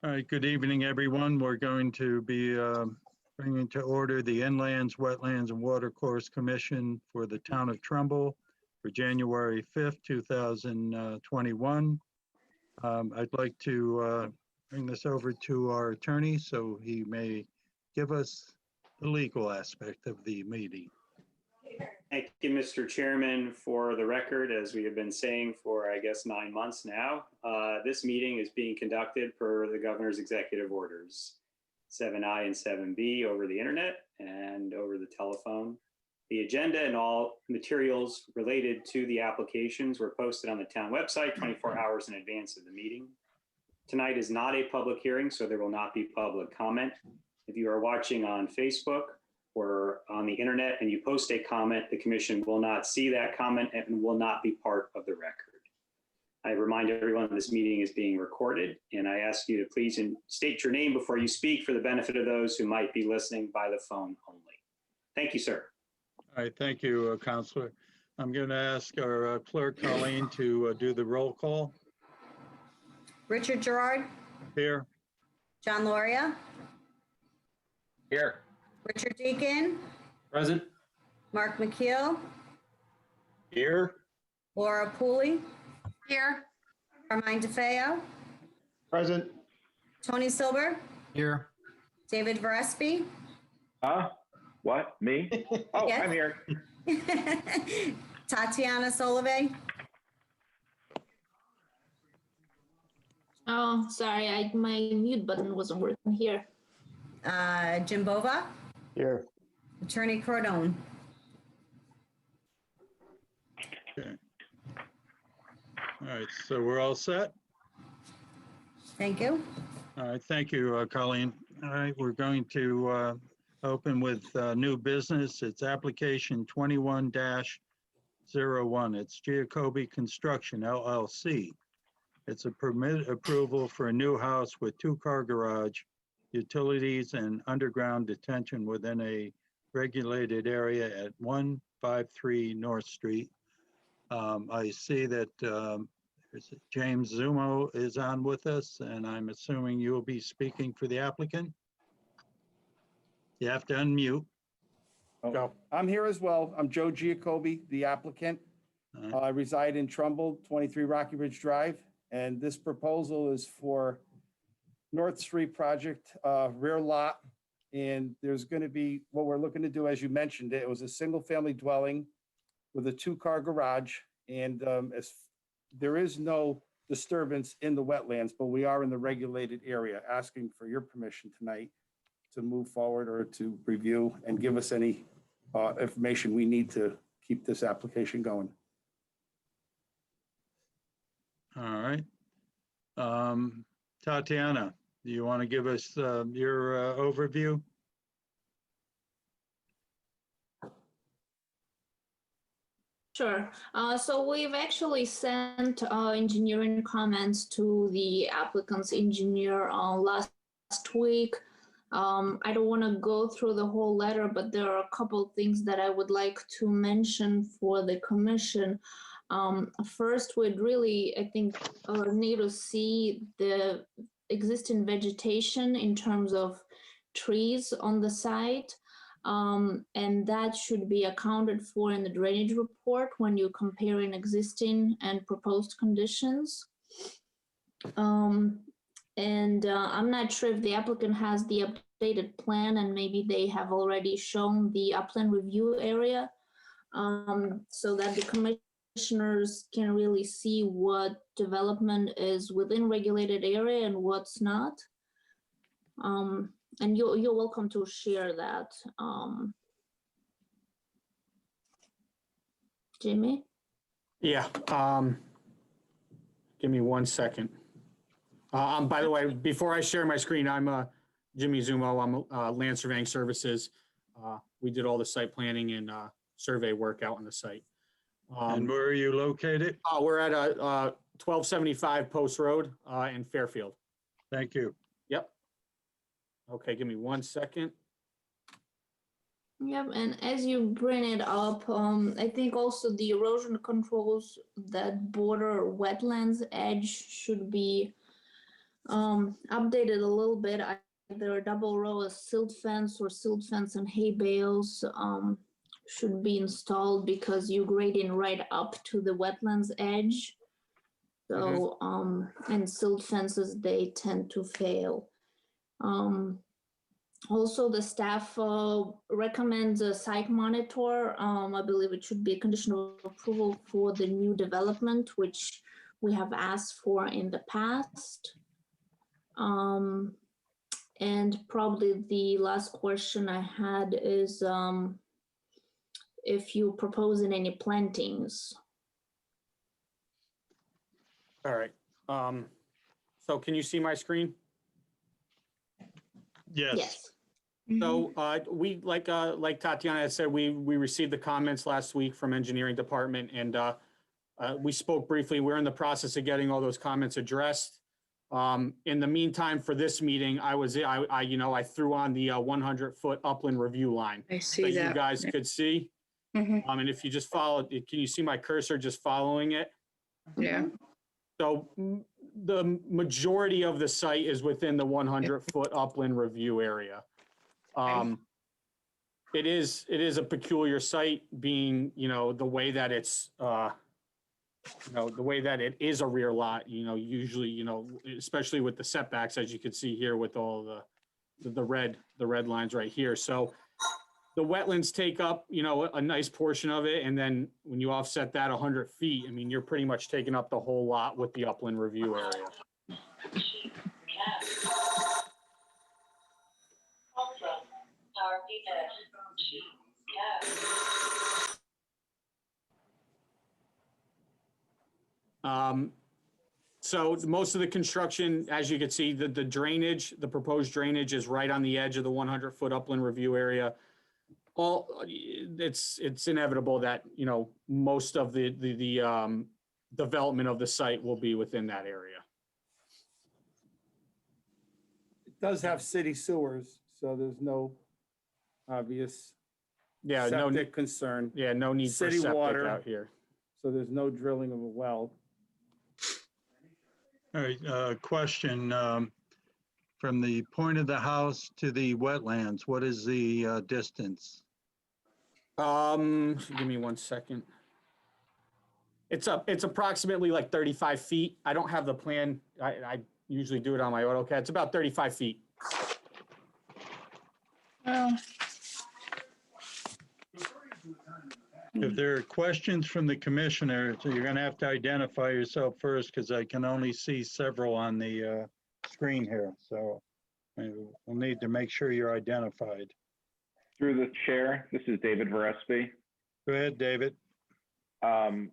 All right, good evening, everyone. We're going to be bringing to order the Inlands, Wetlands, and Watercourse Commission for the Town of Trumbull for January 5th, 2021. I'd like to bring this over to our attorney so he may give us the legal aspect of the meeting. Thank you, Mr. Chairman. For the record, as we have been saying for, I guess, 9 months now, this meeting is being conducted per the governor's executive orders, 7I and 7B, over the internet and over the telephone. The agenda and all materials related to the applications were posted on the town website 24 hours in advance of the meeting. Tonight is not a public hearing, so there will not be public comment. If you are watching on Facebook or on the internet and you post a comment, the commission will not see that comment and will not be part of the record. I remind everyone this meeting is being recorded, and I ask you to please state your name before you speak for the benefit of those who might be listening by the phone only. Thank you, sir. All right, thank you, Counselor. I'm going to ask our clerk, Colleen, to do the roll call. Richard Gerard. Here. John Loria. Here. Richard Deacon. Present. Mark McKeel. Here. Laura Pooley. Here. Carmine DeFeo. Present. Tony Silver. Here. David Verespi. What? Me? Oh, Yes. I'm here. Tatiana Solovey. Oh, sorry, my mute button wasn't working here. Jim Bova. Here. Attorney Cordone. Okay. All right, so we're all set? Thank you. All right, thank you, Colleen. All right, we're going to open with new business. It's application 21-01. It's Giacobbe Construction, LLC. It's a permit approval for a new house with 2-car garage, utilities, and underground detention within a regulated area at 153 North Street. I see that James Zumo is on with us, and I'm assuming you will be speaking for the applicant. You have to unmute. Oh, I'm here as well. I'm Joe Giacobbe, the applicant. I reside in Trumbull, 23 Rocky Ridge Drive, and this proposal is for North Street project, rear lot. And there's going to be, what we're looking to do, as you mentioned, it was a single family dwelling with a 2-car garage. And as there is no disturbance in the wetlands, but we are in the regulated area, asking for your permission tonight to move forward or to review and give us any information we need to keep this application going. All right. Tatiana, do you want to give us your overview? Sure. So we've actually sent engineering comments to the applicant's engineer last week. I don't want to go through the whole letter, but there are a couple of things that I would like to mention for the commission. First, we'd really, I think, need to see the existing vegetation in terms of trees on the site. And that should be accounted for in the drainage report when you're comparing existing and proposed conditions. I'm not sure if the applicant has the updated plan, and maybe they have already shown the upland review area so that the commissioners can really see what development is within regulated area and what's not. And you're welcome to share that. Jimmy? Yeah, give me 1 second. By the way, before I share my screen, I'm Jimmy Zumo. I'm Land Surveying Services. We did all the site planning and survey work out on the site. And where are you located? We're at 1275 Post Road in Fairfield. Thank you. Yep. Okay, give me 1 second. Yep, and as you bring it up, I think also the erosion controls that border wetlands edge should be updated a little bit. Either a double row of silt fence or silt fence and hay bales should be installed because you're grading right up to the wetlands edge. So, and silt fences, they tend to fail. Also, the staff recommends a site monitor. I believe it should be a condition of approval for the new development, which we have asked for in the past. And probably the last question I had is if you're proposing any plantings. All right. So can you see my screen? Yes. So we, like Tatiana had said, we received the comments last week from engineering department, and we spoke briefly. We're in the process of getting all those comments addressed. In the meantime, for this meeting, I threw on the 100-foot upland review line. I see that that. you guys could see. Mhm. And if you just follow, can you see my cursor just following it? Yeah. So the majority of the site is within the 100-foot upland review area. It is a peculiar site, being, the way that it's, the way that it is a rear lot, usually, especially with the setbacks, as you can see here with all the red lines right here. So the wetlands take up, a nice portion of it. And then when you offset that 100 feet, I mean, you're pretty much taking up the whole lot with the upland review area. So most of the construction, as you can see, the drainage, the proposed drainage is right on the edge of the 100-foot upland review area. It's inevitable that, most of the development of the site will be within that area. It does have city sewers, so there's no obvious Yeah, septic concern. no need for City septic water. out here. So there's no drilling of a well. All right, question. From the point of the house to the wetlands, what is the distance? Give me 1 second. It's approximately like 35 feet. I don't have the plan. I usually do it on my AutoCAD. It's about 35 feet. Well, If there are questions from the commissioner, so you're going to have to identify yourself first, because I can only see several on the screen here. So we'll need to make sure you're identified. Through the chair, this is David Verespi. Go ahead, David. I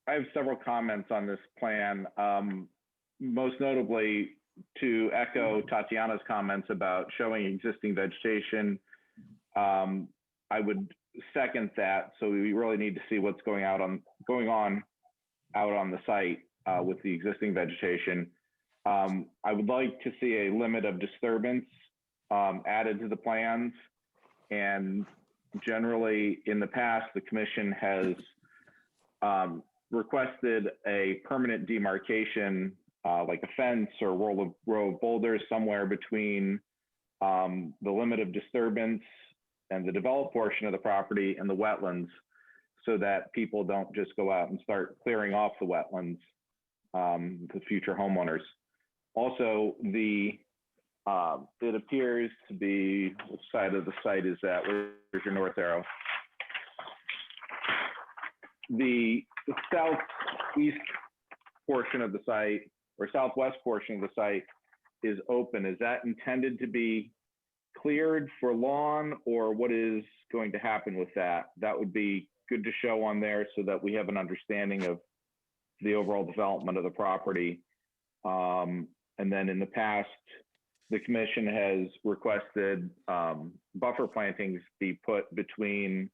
have several comments on this plan. Most notably, to echo Tatiana's comments about showing existing vegetation, I would second that. So we really need to see what's going on out on the site with the existing vegetation. I would like to see a limit of disturbance added to the plans. And generally, in the past, the commission has requested a permanent demarcation, like a fence or a row of boulders somewhere between the limit of disturbance and the developed portion of the property and the wetlands, so that people don't just go out and start clearing off the wetlands, the future homeowners. Also, it appears to be, which side of the site is that? Where's your north arrow? The southeast portion of the site, or southwest portion of the site, is open. Is that intended to be cleared for lawn, or what is going to happen with that? That would be good to show on there so that we have an understanding of the overall development of the property. And then in the past, the commission has requested buffer plantings be put between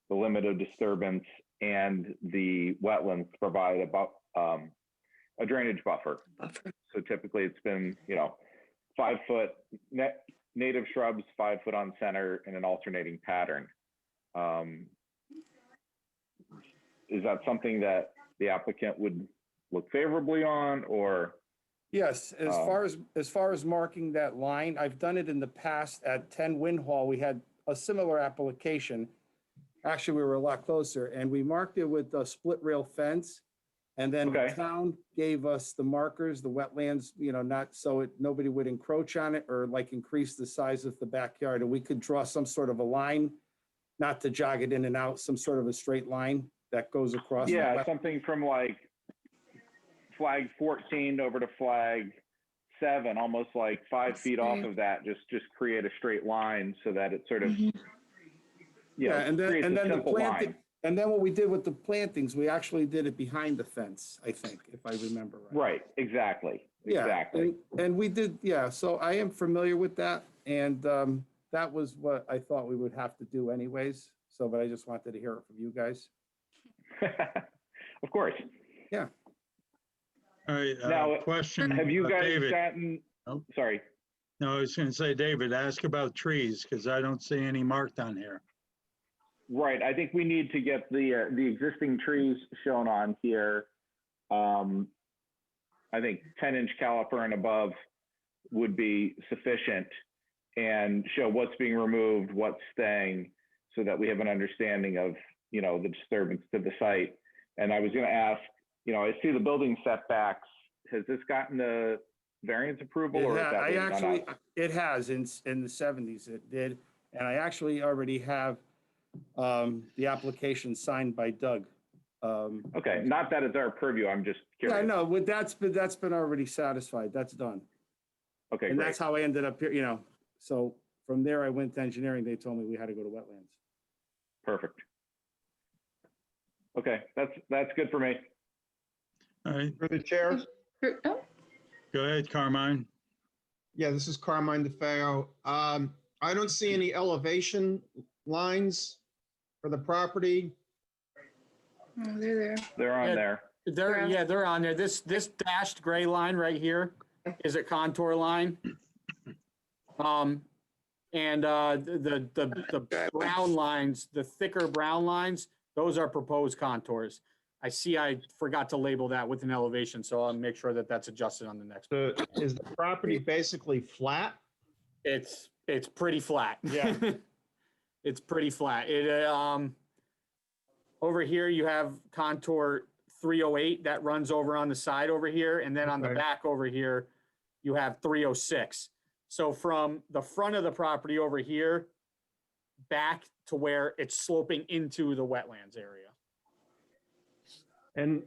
the limit of disturbance and the wetlands to provide about a drainage buffer. So typically it's been, 5 foot native shrubs, 5 foot on center in an alternating pattern. Is that something that the applicant would look favorably on, or Yes, as far as marking that line, I've done it in the past at 10 Wind Hall. We had a similar application. Actually, we were a lot closer, and we marked it with a split rail fence. And then the Okay. town gave us the markers, the wetlands, not so nobody would encroach on it or like increase the size of the backyard. And we could draw some sort of a line, not to jog it in and out, some sort of a straight line that goes across. the Yeah, wet- something from like flag 14 over to flag 7, almost like 5 Let's feet off see. of that, just create a straight line so that it sort of, Mhm. Yeah, and then, creates and a then the simple planting, line. and then what we did with the plantings, we actually did it behind the fence, I think, if I remember right. Right, exactly, Yeah, exactly. and we did, yeah, so I am familiar with that, and that was what I thought we would have to do anyways, so, but I just wanted to hear it from you guys. Of course. All right, Now, question. Have you guys David. gotten, Oh. sorry, No, I was going to say, David, ask about trees because I don't see any marked on here. right, I think we need to get the existing trees shown on here. I think 10-inch caliper and above would be sufficient and show what's being removed, what's staying, so that we have an understanding of, the disturbance to the site. And I was going to ask, I see the building setbacks. Has this gotten the variance approval or is that waiting on us? It has in the 70s, it did, and I actually already have the application signed by Doug. Okay, not that it's our purview, I'm just Yeah, curious. no, that's been already satisfied, that's done. Okay, And great. that's how I ended up here, so from there I went to engineering, they told me we had to go to wetlands. Perfect. Okay, that's good for me. All right, Through the chair, Oh, go ahead, Carmine. yeah, this is Carmine DeFeo. I don't see any elevation lines for the property. oh, they're there. They're on Yeah. there. They're on there. This dashed gray line right here is a contour line. And the brown lines, the thicker brown lines, those are proposed contours. I forgot to label that with an elevation, so I'll make sure that that's adjusted on the next. Is the property basically flat? It's pretty flat. Yeah. It's pretty flat. Over here you have contour 308 that runs over on the side over here, and then on the Okay. back over here, you have 306. So from the front of the property over here, back to where it's sloping into the wetlands area. And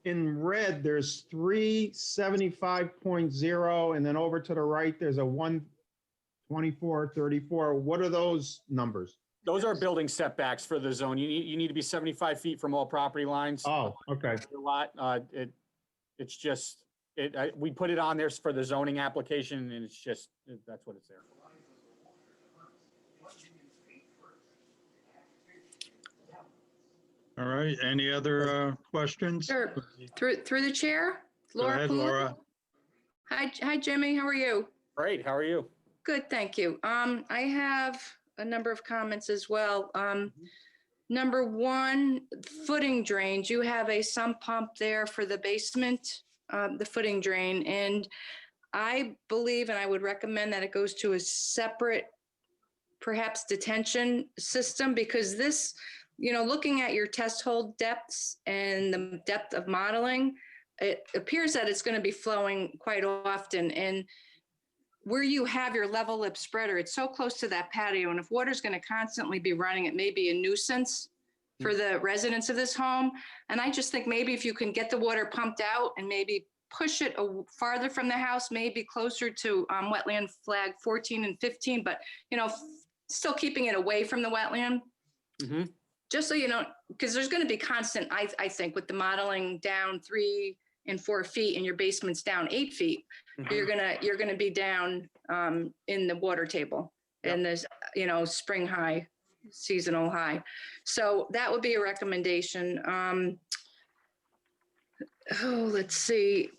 in red, there's 375.0, and then over to the right, there's a 124.34. What are those numbers? Those are building setbacks for the zone. You need to be 75 feet from all property lines. Oh, okay. A lot, we put it on there for the zoning application and that's what it's there for. All right, any other questions? Sure. Through the chair, Go Laura ahead, Poole. Laura. Hi, Jimmy. How are you? Great, how are you? Good, thank you. I have a number of comments as well. Number one, footing drains. You have a sump pump there for the basement, the footing drain. And I believe, and I would recommend that it goes to a separate, perhaps detention system, because this, looking at your test hole depths and the depth of modeling, it appears that it's going to be flowing quite often. And where you have your level lip spreader, it's so close to that patio. And if water's going to constantly be running, it may be a nuisance for the residents of this home. And I just think maybe if you can get the water pumped out and maybe push it farther from the house, maybe closer to wetland flag 14 and 15, but, still keeping it away from the wetland. Mhm. Just so you know, because there's going to be constant, I think, with the modeling down 3 and 4 feet and your basement's down 8 feet, you're gonna be down in the water table in this, spring high, seasonal high. So that would be a recommendation. Let's see.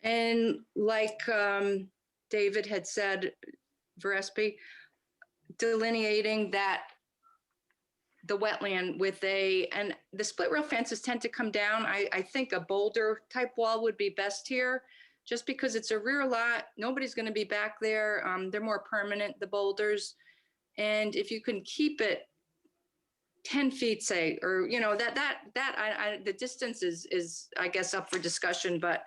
And like David had said, Verespi, delineating that the wetland with and the split rail fences tend to come down. I think a boulder type wall would be best here, just because it's a rear lot. Nobody's going to be back there. They're more permanent, the boulders. And if you can keep it 10 feet, say, or, the distance is, I guess, up for discussion, but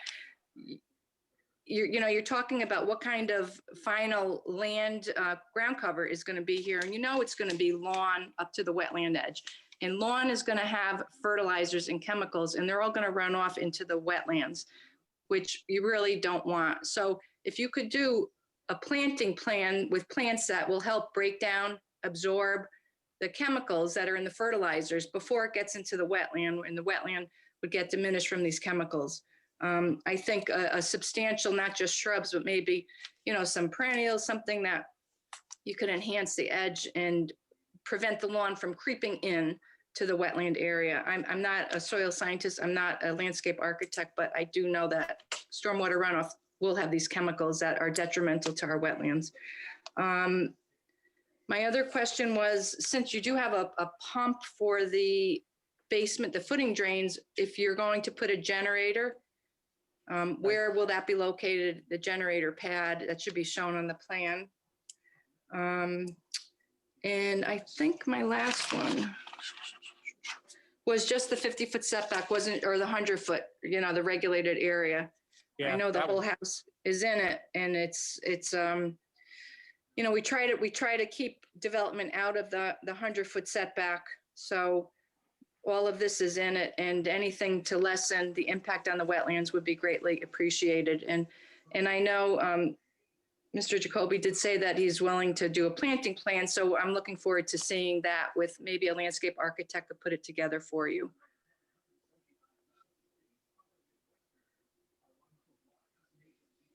you're talking about what kind of final land ground cover is going to be here. And it's going to be lawn up to the wetland edge. And lawn is going to have fertilizers and chemicals, and they're all going to run off into the wetlands, which you really don't want. So if you could do a planting plan with plants that will help break down, absorb the chemicals that are in the fertilizers before it gets into the wetland, and the wetland would get diminished from these chemicals. I think a substantial, not just shrubs, but maybe, some perennials, something that you could enhance the edge and prevent the lawn from creeping in to the wetland area. I'm not a soil scientist, I'm not a landscape architect, but I do know that stormwater runoff will have these chemicals that are detrimental to our wetlands. My other question was, since you do have a pump for the basement, the footing drains, if you're going to put a generator, where will that be located? The generator pad that should be shown on the plan. And I think my last one was just the 50-foot setback, wasn't, or the 100-foot, the regulated area. I know the whole house is in it, and it's we try to keep development out of the 100-foot setback. So all of this is in it, and anything to lessen the impact on the wetlands would be greatly appreciated. And I know Mr. Jacoby did say that he's willing to do a planting plan. So I'm looking forward to seeing that with maybe a landscape architect to put it together for you.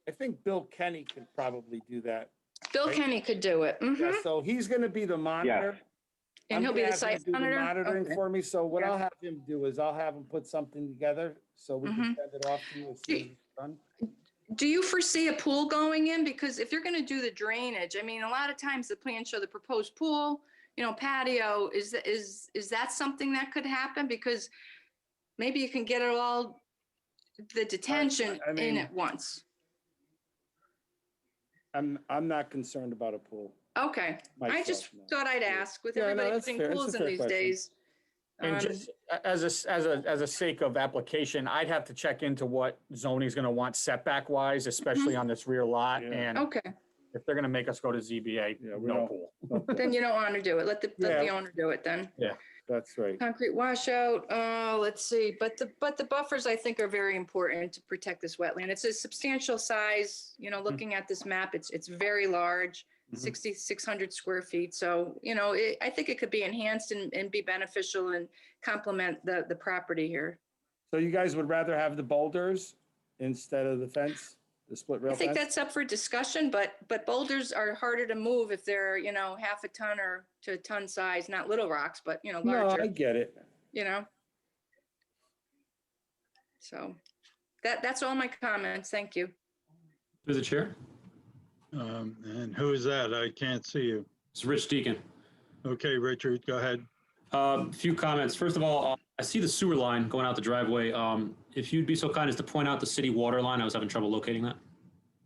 I think Bill Kenny could probably do that. Bill Right. Kenny could do it. Mhm. Yeah, so he's going to be the monitor. And he'll be the site monitor? Monitoring Okay. for me. So what Yeah. I'll have him do is I'll have him put something together so we can Mhm. send it off to you as soon as it's done. Do you foresee a pool going in? Because if you're going to do the drainage, I mean, a lot of times the plans show the proposed pool, patio. Is that something that could happen? Because maybe you can get it all, the detention I mean- in at once. I'm not concerned about a pool. Okay, I myself, just no. thought I'd ask with Yeah, no, everybody that's putting fair. It's a pools in fair these question. days. And just as a sake of application, I'd have to check into what zoning is going to want setback wise, especially on this rear lot. Yeah. And Okay, if they're going to make us go to ZBA, Yeah, we no don't- pool. then you don't want to do it. Let the Yeah. owner do it then. That's right. Concrete washout, let's see, but the buffers I think are very important to protect this wetland. It's a substantial size, looking at this map, it's very large, Mhm. 6,600 square feet. So, I think it could be enhanced and be beneficial and complement the property here. So you guys would rather have the boulders instead of the fence, the split rail I think fence? that's up for discussion, but boulders are harder to move if they're, half a ton or to a ton size, not little rocks, but, No, I larger, get it. So that's all my comments. Thank you. Through the chair, And who is that? I can't see you. it's Rich Deacon. Okay, Richard, go ahead. A few comments. First of all, I see the sewer line going out the driveway. If you'd be so kind as to point out the city water line, I was having trouble locating that.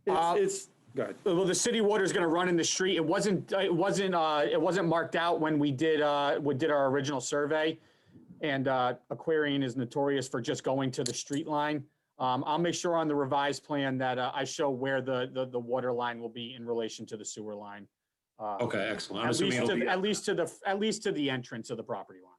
It's good. Well, the city water is going to run in the street. It wasn't marked out when we did our original survey. And Aquarian is notorious for just going to the street line. I'll make sure on the revised plan that I show where the water line will be in relation to the sewer line. Okay, excellent. I'm At assuming least, it'll be, at least to the entrance of the property line.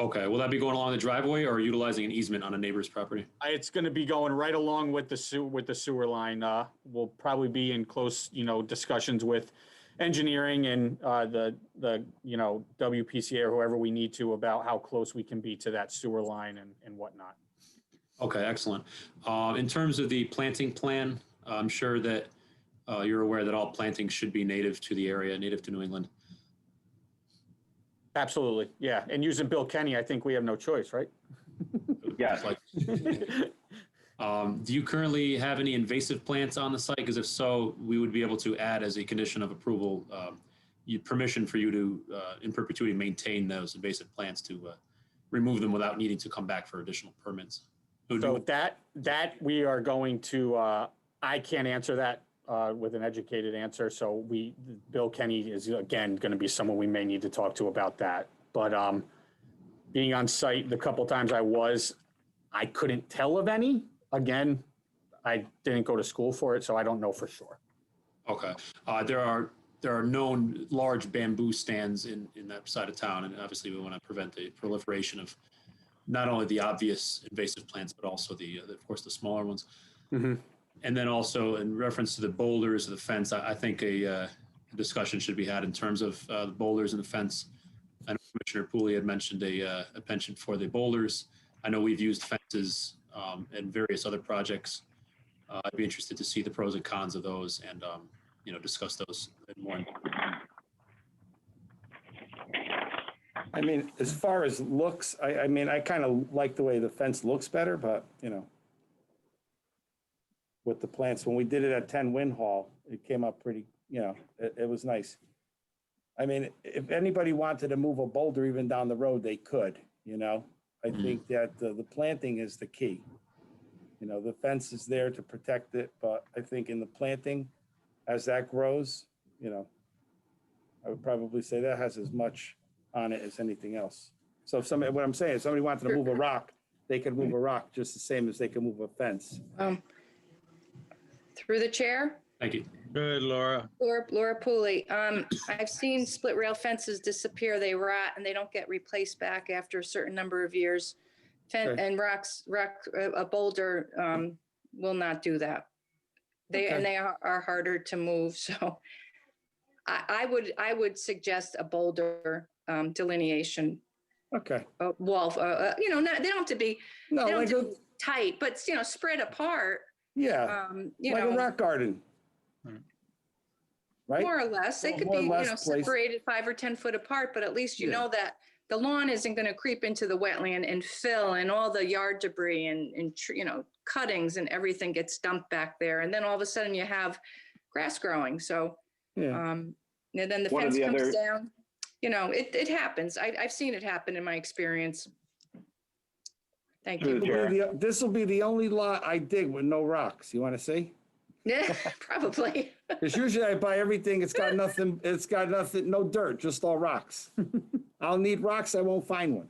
okay, will that be going along the driveway or utilizing an easement on a neighbor's property? It's going to be going right along with the sewer line. We'll probably be in close, discussions with engineering and the WPCA or whoever we need to about how close we can be to that sewer line and whatnot. Okay, excellent. In terms of the planting plan, I'm sure that you're aware that all plantings should be native to the area, native to New England. Absolutely, yeah. And using Bill Kenny, I think we have no choice, right? Yes. Do you currently have any invasive plants on the site? Because if so, we would be able to add as a condition of approval, permission for you to, in perpetuity, maintain those invasive plants to remove them without needing to come back for additional permits. So that we are going to, I can't answer that with an educated answer. So Bill Kenny is again going to be someone we may need to talk to about that. But being on site the couple times I couldn't tell of any. Again, I didn't go to school for it, so I don't know for sure. Okay. There are known large bamboo stands in that side of town, and obviously we want to prevent the proliferation of not only the obvious invasive plants, but also of course, the smaller ones. Mm-hmm. And then also in reference to the boulders of the fence, I think a discussion should be had in terms of the boulders and the fence. I know Commissioner Pooley had mentioned a penchant for the boulders. I know we've used fences in various other projects. I'd be interested to see the pros and cons of those and, discuss those more. I mean, as far as looks, I mean, I kind of like the way the fence looks better, but, with the plants, when we did it at 10 Win Hall, it came up pretty, it was nice. I mean, if anybody wanted to move a boulder even down the road, they could, I think that the planting is the key. The fence is there to protect it, but I think in the planting, as that grows, I would probably say that has as much on it as anything else. So what I'm saying, if somebody wanted to move a rock, they could move a rock just the same as they can move a fence. Through the chair, Thank you. Good, Laura. Laura Pooley. I've seen split rail fences disappear. They rot and they don't get replaced back after a certain number of years. Okay. And a boulder will not do that. They are harder to move. So I would suggest a boulder delineation Okay. wall. They don't have to be No, they don't like have to be tight, but spread apart. yeah, like a rock garden. Right? More or less. They could More or be, less placed. separated 5 or 10 foot apart, but at least you Yeah. know that the lawn isn't going to creep into the wetland and fill and all the yard debris and cuttings and everything gets dumped back there. And then all of a sudden you have grass growing. So, Yeah. and then the One of fence the comes other- down. It happens. I've seen it happen in my experience. Thank you. This will be the only lot I dig with no rocks. You want to see? Yeah, probably. Because usually I buy everything, it's got nothing, no dirt, just all rocks. I'll need rocks, I won't find one.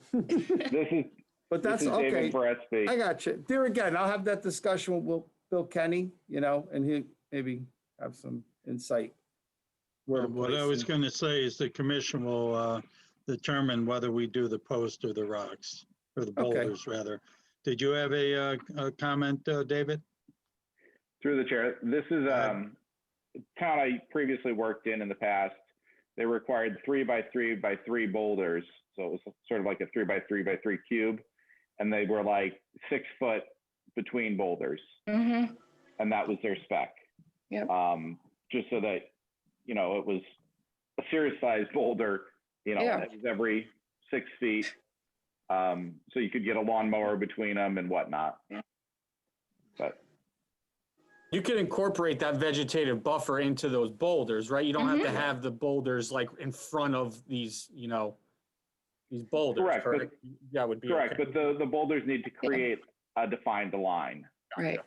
But that's this is okay. David for SB. I got you. There again, I'll have that discussion with Bill Kenny, and he maybe have some insight. What I was going to say is the commission will determine whether we do the post or the rocks, or the boulders, rather. Did you have a comment, David? Through the chair, this is a town I previously worked in the past. They required 3 by 3 by 3 boulders. So it was sort of like a 3 by 3 by 3 cube. And they were like 6 foot between boulders. Mm-hmm. And that was their spec. Yep. Just so that, it was a serious sized boulder, Yeah. it was every 6 feet. So you could get a lawnmower between them and whatnot. But You could incorporate that vegetative buffer into those boulders, right? You don't have to have the boulders like in front of these, these boulders. Correct. That would be correct, okay. but the boulders need to create a defined line. Right.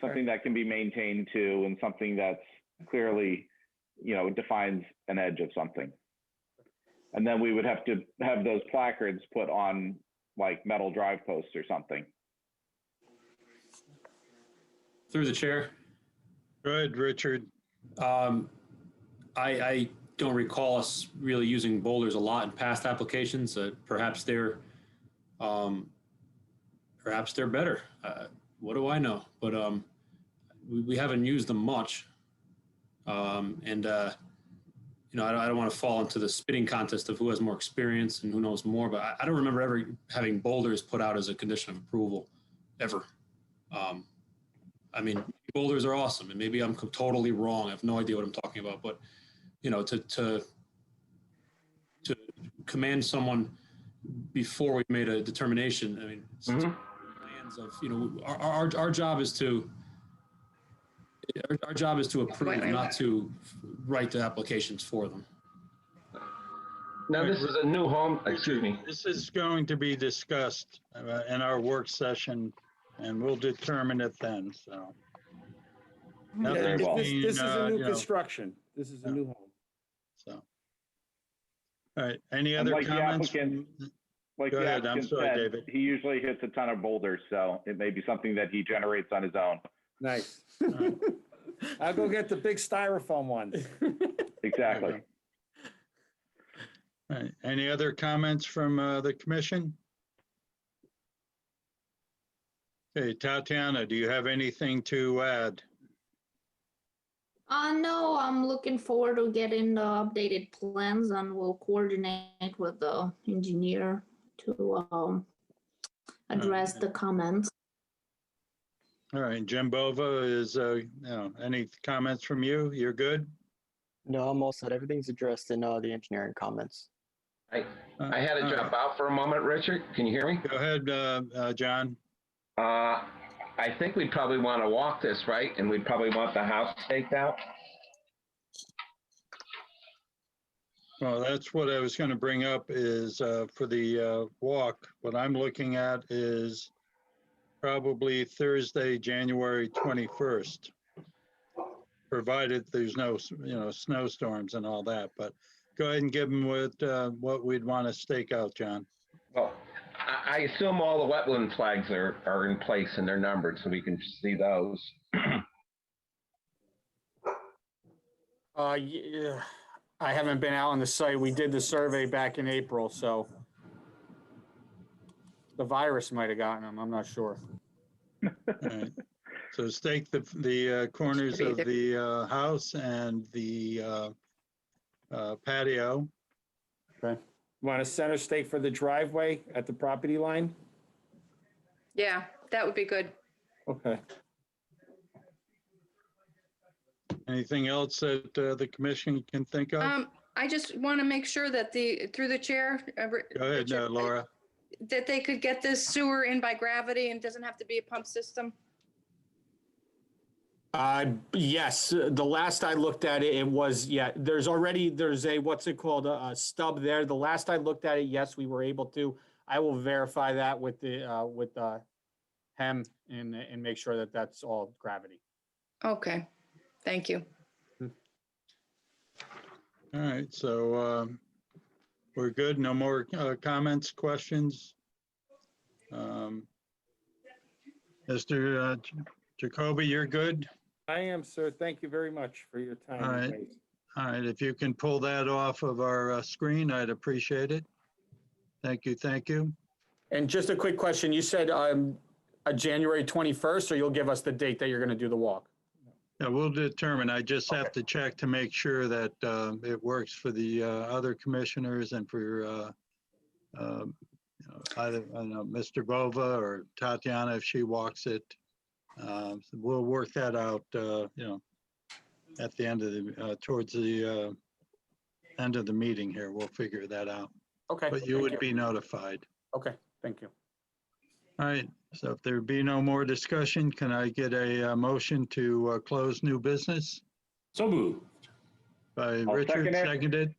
Something that can be maintained to, and something that's clearly, defines an edge of something. And then we would have to have those placards put on like metal drive posts or something. Through the chair. Good, Richard. I don't recall us really using boulders a lot in past applications. Perhaps they're better. What do I know? But we haven't used them much. I don't want to fall into the spitting contest of who has more experience and who knows more, but I don't remember ever having boulders put out as a condition of approval, ever. Boulders are awesome, and maybe I'm totally wrong. I have no idea what I'm talking about, but to command someone before we made a determination. Plans of our job is to approve, not to write the applications for them. Now, this is a new home, excuse me. This is going to be discussed in our work session, and we'll determine it then, so. Nothing's well. This being, is a new you know, construction. This is a new home. so. All right, any And other like the comments? applicant- Like Go the ahead, I'm applicant sorry, said, David. he usually hits a ton of boulders, so it may be something that he generates on his own. Nice. I'll go get the big styrofoam ones. Exactly. All right, any other comments from the commission? Okay, Tatiana, do you have anything to add? No, I'm looking forward to getting the updated plans and we'll coordinate with the engineer to address the comments. All right, Jim Bova is, any comments from you? You're good? No, I'm all set. Everything's addressed in the engineering comments. I had to jump out for a moment, Richard. Can you hear me? Go ahead, John. I think we'd probably want to walk this, right? And we'd probably want the house staked out. Well, that's what I was going to bring up is for the walk, what I'm looking at is probably Thursday, January 21st, provided there's no, snowstorms and all that. But go ahead and give them what we'd want to stake out, John. Well, I assume all the wetland flags are in place and they're numbered so we can see those. Yeah, I haven't been out on the site. We did the survey back in April, so the virus might have gotten them. I'm not sure. All right. So stake the corners of the house and the patio. Okay. Want a center stake for the driveway at the property line? Yeah, that would be good. Okay. Anything else that the commission can think of? I just want to make sure that through the chair. Go ahead, Richard, Laura. that they could get this sewer in by gravity and doesn't have to be a pump system. Yes, the last I looked at it, it was, yeah, there's a, what's it called, a stub there. The last I looked at it, yes, we were able to. I will verify that with HEM and make sure that that's all gravity. Okay, thank you. All right, so we're good. No more comments, questions? Mr. Jacoby, you're good? I am, sir. Thank you very much for your time. All right. All right, if you can pull that off of our screen, I'd appreciate it. Thank you, thank you. And just a quick question, you said a January 21st, or you'll give us the date that you're going to do the walk? Yeah, we'll determine. I just have to check to make sure that it works for the other commissioners and for either, I don't know, Mr. Bova or Tatiana if she walks it. So we'll work that out, at the end of the, towards the end of the meeting here. We'll figure that out. Okay. But you would be notified. Okay, thank you. All right, so if there be no more discussion, can I get a motion to close new business? So moved. By I'll Richard, second it. seconded.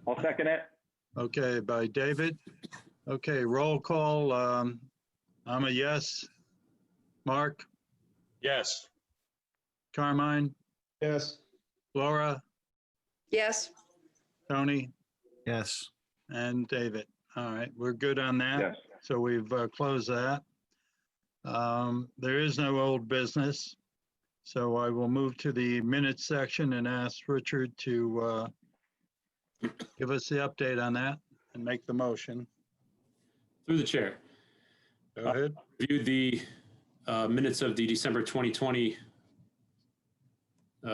I'll second it. Okay, by David. Okay, roll call. I'm a yes. Mark? Yes. Carmine? Yes. Laura? Yes, Tony? Yes. And David. All right, we're good on that. Yes. So we've closed that. There is no old business. So I will move to the minutes section and ask Richard to give us the update on that and make the motion. Through the chair. Go ahead. Reviewed the minutes of the December 2020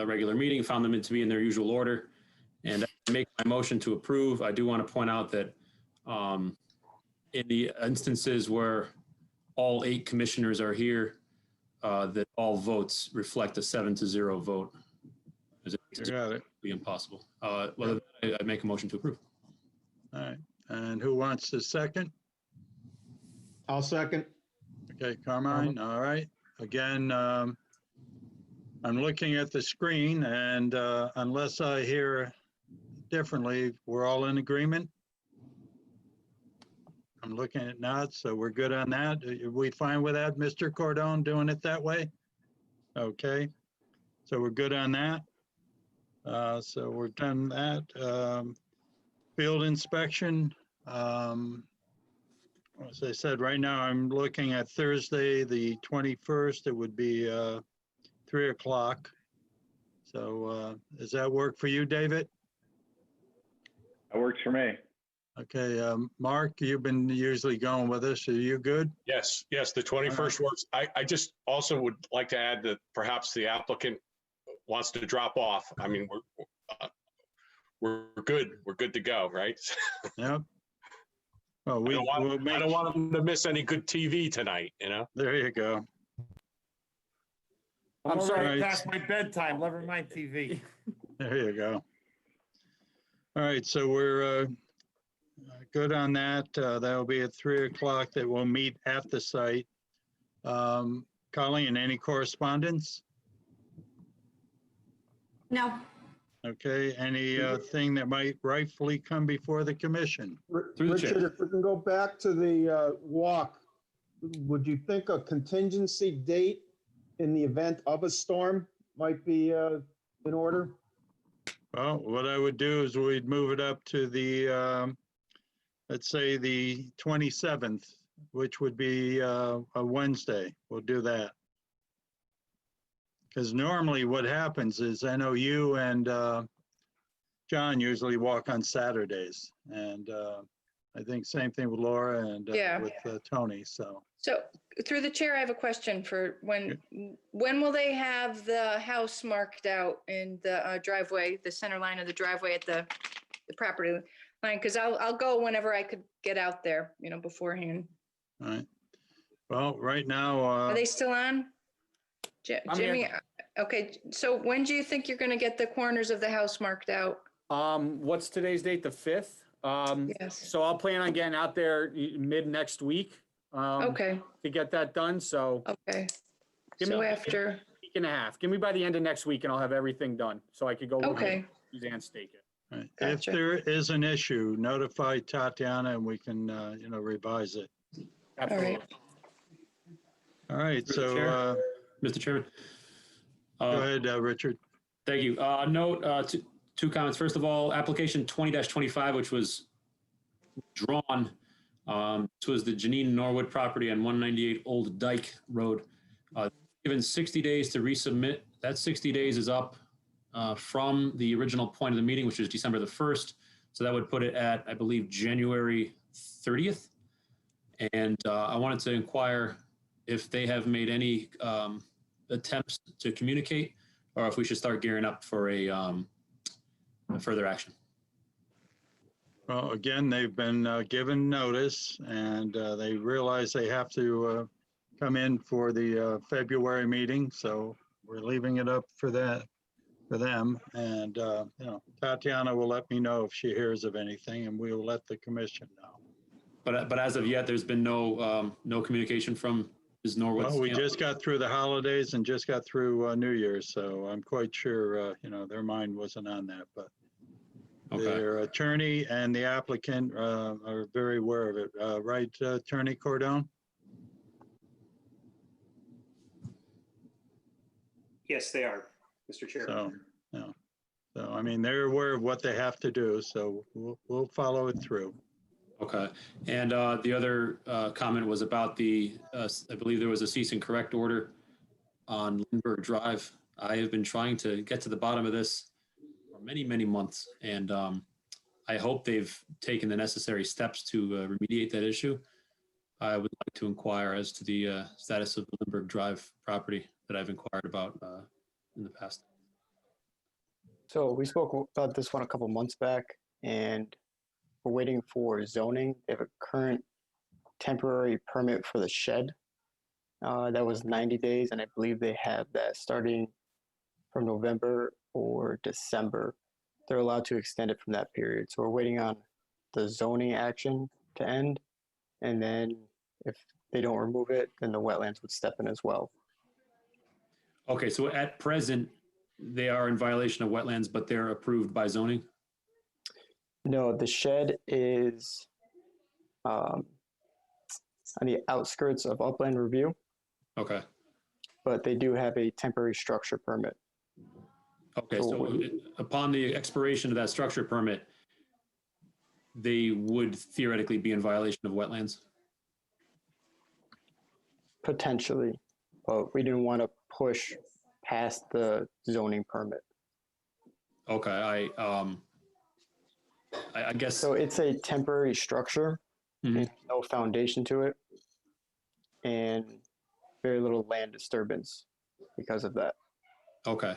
regular meeting, found them to be in their usual order, and I make my motion to approve. I do want to point out that in the instances where all 8 commissioners are here, that all votes reflect a 7-0 vote. You got it. Be impossible. Well, I make a motion to approve. All right. And who wants the second? I'll second. Okay, Carmine. All right. Again, I'm looking at the screen and unless I hear differently. We're all in agreement? I'm looking at nods, so we're good on that. Are we fine with that, Mr. Cordone, doing it that way? Okay, so we're good on that. So we're done that. Field inspection. As I said, right now I'm looking at Thursday, the 21st. It would be 3 o'clock. So does that work for you, David? That works for me. Okay, Mark, you've been usually going with us. Are you good? Yes, the 21st works. I just also would like to add that perhaps the applicant wants to drop off. I mean, we're good. We're good to go, right? Yep. Well, I don't want them to miss any good TV tonight, you know? There you go. I'm sorry, Alright. past my bedtime, never mind TV. There you go. All right, so we're good on that. That'll be at 3 o'clock that we'll meet at the site. Colleen, any correspondence? No. Okay, anything that might rightfully come before the commission? Through the chair. Richard, if we can go back to the walk, would you think a contingency date in the event of a storm might be in order? Well, what I would do is we'd move it up to the, let's say the 27th, which would be a Wednesday. We'll do that. Because normally what happens is I know you and John usually walk on Saturdays. And I think same thing with Laura and Yeah. with Tony, so. So through the chair, I have a question for when will they have the house marked out in the driveway, the center line of the driveway at the property line? Because I'll go whenever I could get out there, beforehand. All right. Well, right now, Are they still on? I'm Jimmy, here. okay, so when do you think you're going to get the corners of the house marked out? What's today's date? The 5th? Yes. So I'll plan on getting out there mid next week. Okay, To get that done, so okay. Give So me- after, week and a half. Give me by the end of next week and I'll have everything done, so I could go. okay, Suzanne stake it. all right, if Gotcha. there is an issue, notify Tatiana and we can, revise it. Absolutely. All right, Mr. so Chair? Mr. Chairman. go ahead, Richard. Thank you. Note, two comments. First of all, application 20-25, which was drawn, this was the Janine Norwood property on 198 Old Dyke Road. Given 60 days to resubmit. That 60 days is up from the original point of the meeting, which was December the 1st. So that would put it at, I believe, January 30th. And I wanted to inquire if they have made any attempts to communicate, or if we should start gearing up for a further action. Well, again, they've been given notice and they realize they have to come in for the February meeting. So we're leaving it up for that, for them. And, Tatiana will let me know if she hears of anything and we'll let the commission know. But as of yet, there's been no communication from Ms. Norwood. Well, we just got through the holidays and just got through New Year's. So I'm quite sure, their mind wasn't on that, but Okay. their attorney and the applicant are very aware of it. Right, Attorney Cordone? Yes, they are, Mr. Chair. So, I mean, they're aware of what they have to do, so we'll follow it through. Okay. And the other comment was about I believe there was a cease and correct order on Lindbergh Drive. I have been trying to get to the bottom of this for many, many months. And I hope they've taken the necessary steps to remediate that issue. I would like to inquire as to the status of the Lindbergh Drive property that I've inquired about in the past. So we spoke about this one a couple months back, and we're waiting for zoning. They have a current temporary permit for the shed. That was 90 days, and I believe they have that starting from November or December. They're allowed to extend it from that period. So we're waiting on the zoning action to end, and then if they don't remove it, then the wetlands would step in as well. Okay, so at present, they are in violation of wetlands, but they're approved by zoning? No, the shed is on the outskirts of upland review, Okay. but they do have a temporary structure permit. Okay, so upon the expiration of that structure permit, they would theoretically be in violation of wetlands? Potentially, but we didn't want to push past the zoning permit. Okay, I guess. So it's a temporary structure, Mhm. and no foundation to it, and very little land disturbance because of that. Okay,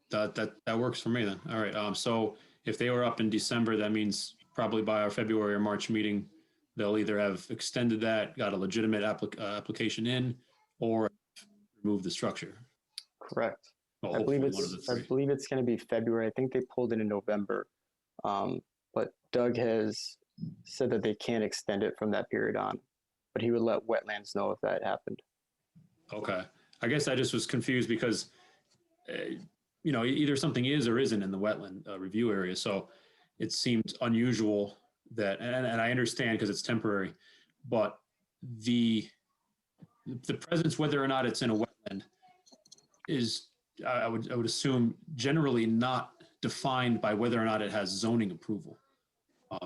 that works for me then. All right, so if they were up in December, that means probably by our February or March meeting, they'll either have extended that, got a legitimate application in, or remove the structure. Correct. Well, I believe hopefully one of the it's I three. believe it's going to be February. I think they pulled it in November, but Doug has said that they can't extend it from that period on, but he would let wetlands know if that happened. Okay, I guess I just was confused because, you know, either something is or isn't in the wetland review area. So it seemed unusual that, and I understand because it's temporary, but the presence, whether or not it's in a wetland, is I would assume generally not defined by whether or not it has zoning approval.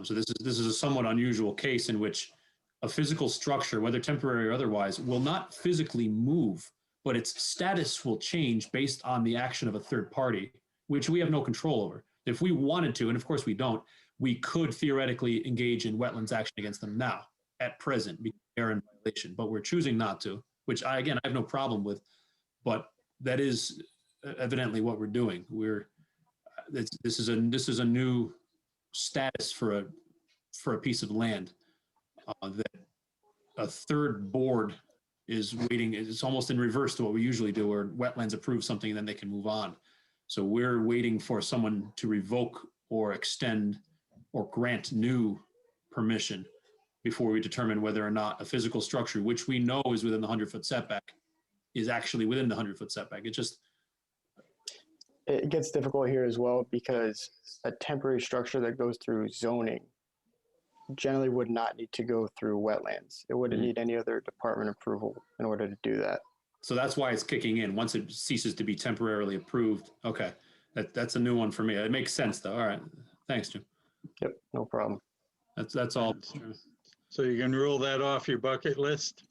So this is a somewhat unusual case in which a physical structure, whether temporary or otherwise, will not physically move, but its status will change based on the action of a third party, which we have no control over. If we wanted to, and of course we don't, we could theoretically engage in wetlands action against them now, at present, because they're in violation, but we're choosing not to, which I have no problem with, but that is evidently what we're doing. This is a new status for a piece of land that a third board is waiting. It's almost in reverse to what we usually do, where wetlands approve something and then they can move on. So we're waiting for someone to revoke or extend or grant new permission before we determine whether or not a physical structure, which we know is within the 100-foot setback, is actually within the 100-foot setback. It gets difficult here as well because a temporary structure that goes through zoning generally would not need to go through wetlands. It wouldn't need any other department approval in order to do that. So that's why it's kicking in once it ceases to be temporarily approved. Okay, that's a new one for me. It makes sense though. All right, thanks, Jim. Yep, no problem. That's all. So you can rule that off your bucket list?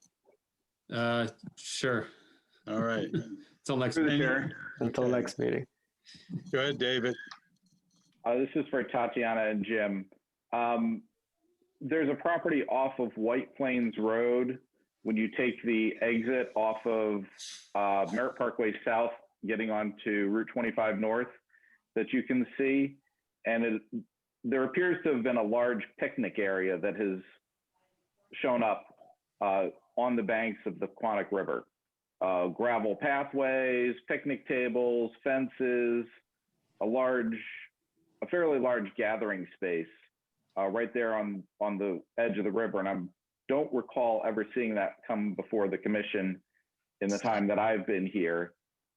Sure. All right. Until next Through the meeting. chair. Until Okay. next meeting. Go ahead, David. This is for Tatiana and Jim. There's a property off of White Plains Road when you take the exit off of Merritt Parkway South, getting onto Route 25 North, that you can see. And there appears to have been a large picnic area that has shown up on the banks of the Quantic River. Gravel pathways, picnic tables, fences, a fairly large gathering space right there on the edge of the river. And I don't recall ever seeing that come before the commission in the time that I've been here.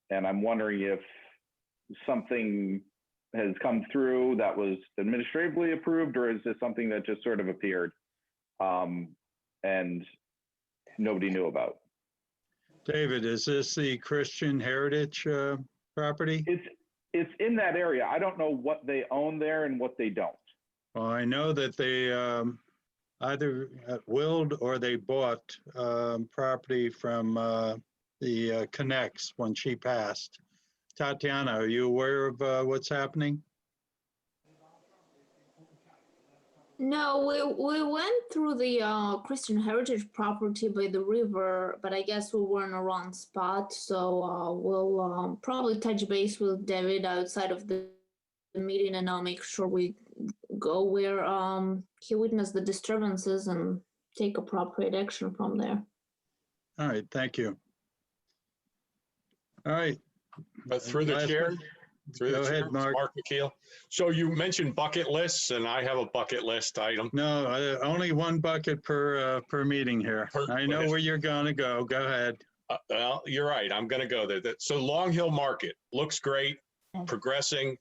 And I'm wondering if something has come through that was administratively approved, or is this something that just sort of appeared and nobody knew about? David, is this the Christian Heritage property? It's in that area. I don't know what they own there and what they don't. Well, I know that they either willed or they bought property from the Connects when she passed. Tatiana, are you aware of what's happening? No, we went through the Christian Heritage property by the river, but I guess we were in a wrong spot. So we'll probably touch base with David outside of the meeting, and I'll make sure we go where he witnessed the disturbances and take appropriate action from there. All right, thank you. All right. But through the Last chair, one. through Go the chair, ahead, Mark. Mark McKeel. So you mentioned bucket lists, and I have a bucket list item. No, only one bucket per meeting here. I know where you're gonna go. Go ahead. Well, you're right. I'm going to go there. So Long Hill Market looks great, progressing,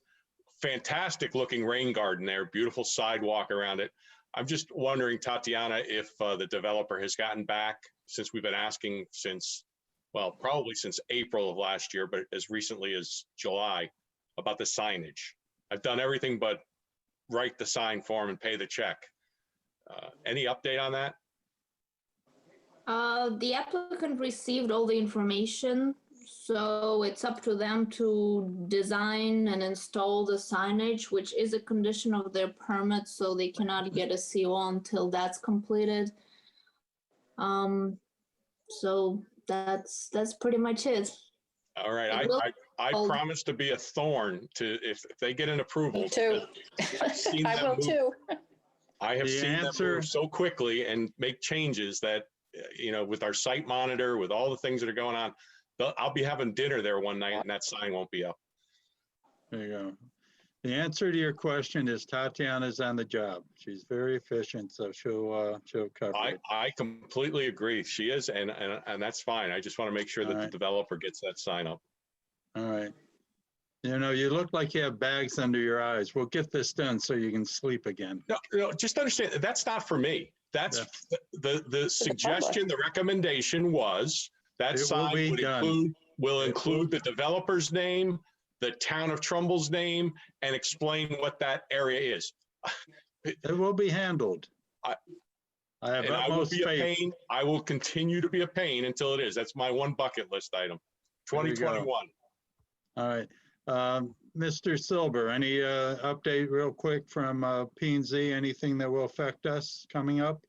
fantastic looking rain garden there, beautiful sidewalk around it. I'm just wondering, Tatiana, if the developer has gotten back, since we've been asking since, well, probably since April of last year, but as recently as July, about the signage. I've done everything but write the sign form and pay the check. Any update on that? The applicant received all the information, so it's up to them to design and install the signage, which is a condition of their permit, so they cannot get a CO until that's completed. So that's pretty much it. All right, It will I hold. promise to be a thorn to, if they get an approval. Me too. because I've seen I them will move- too. I have The seen them answer- move so quickly and make changes that, with our site monitor, with all the things that are going on, I'll be having dinner there one night and that sign won't be up. There you go. The answer to your question is Tatiana's on the job. She's very efficient, so she'll cover it. I completely agree. She is, and that's fine. I just want to make sure that All the right. developer gets that sign up. All right. You look like you have bags under your eyes. We'll get this done so you can sleep again. No, just understand, that's not for me. That's the suggestion, the recommendation was that It will sign be would done. include the developer's name, the town of Trumbull's name, and explain what that area is. It will be handled. I- I have And I will utmost be a faith. pain. I will continue to be a pain until it is. That's my one bucket list item. There you go. 2021. All right. Mr. Silber, any update real quick from P&Z? Anything that will affect us coming up?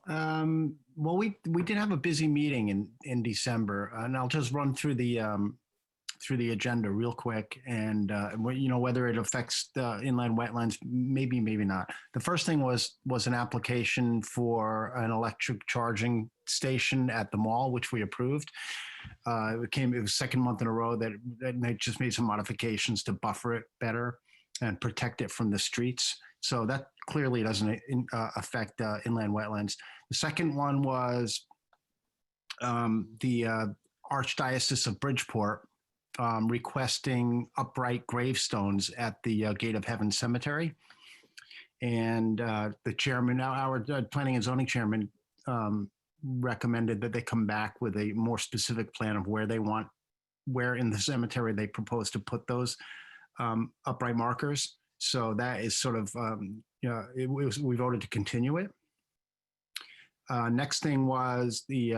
Well, we did have a busy meeting in December, and I'll just run through the agenda real quick, and whether it affects the inland wetlands, maybe not. The first thing was an application for an electric charging station at the mall, which we approved. It was second month in a row that they just made some modifications to buffer it better and protect it from the streets. So that clearly doesn't affect inland wetlands. The second one was the Archdiocese of Bridgeport requesting upright gravestones at the Gate of Heaven Cemetery. And the chairman, our planning and zoning chairman, recommended that they come back with a more specific plan of where in the cemetery they propose to put those upright markers. So that is sort of, we voted to continue it. Next thing was the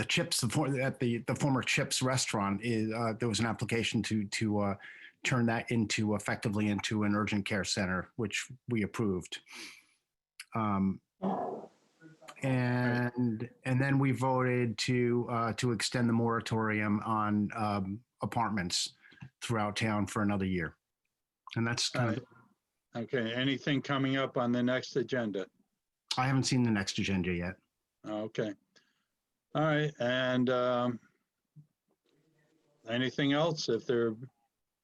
Chips, at the former Chips restaurant. There was an application to turn that effectively into an urgent care center, which we approved. And then we voted to extend the moratorium on apartments throughout town for another year. And that's kind of, Okay, anything coming up on the next agenda? I haven't seen the next agenda yet. Okay. All right, and anything else? If there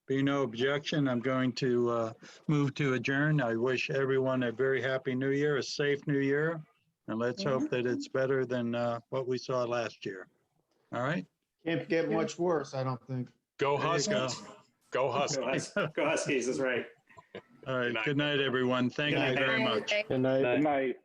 be no objection, I'm going to move to adjourn. I wish everyone a very happy new year, a safe new year, and let's hope that it's better than what we saw last year. All right? Can't get much worse, I don't think. Go There you Huskies. Go Huskies. Go Huskies, that's right. All right, good night, everyone. Thank you very much. Good night. Good night.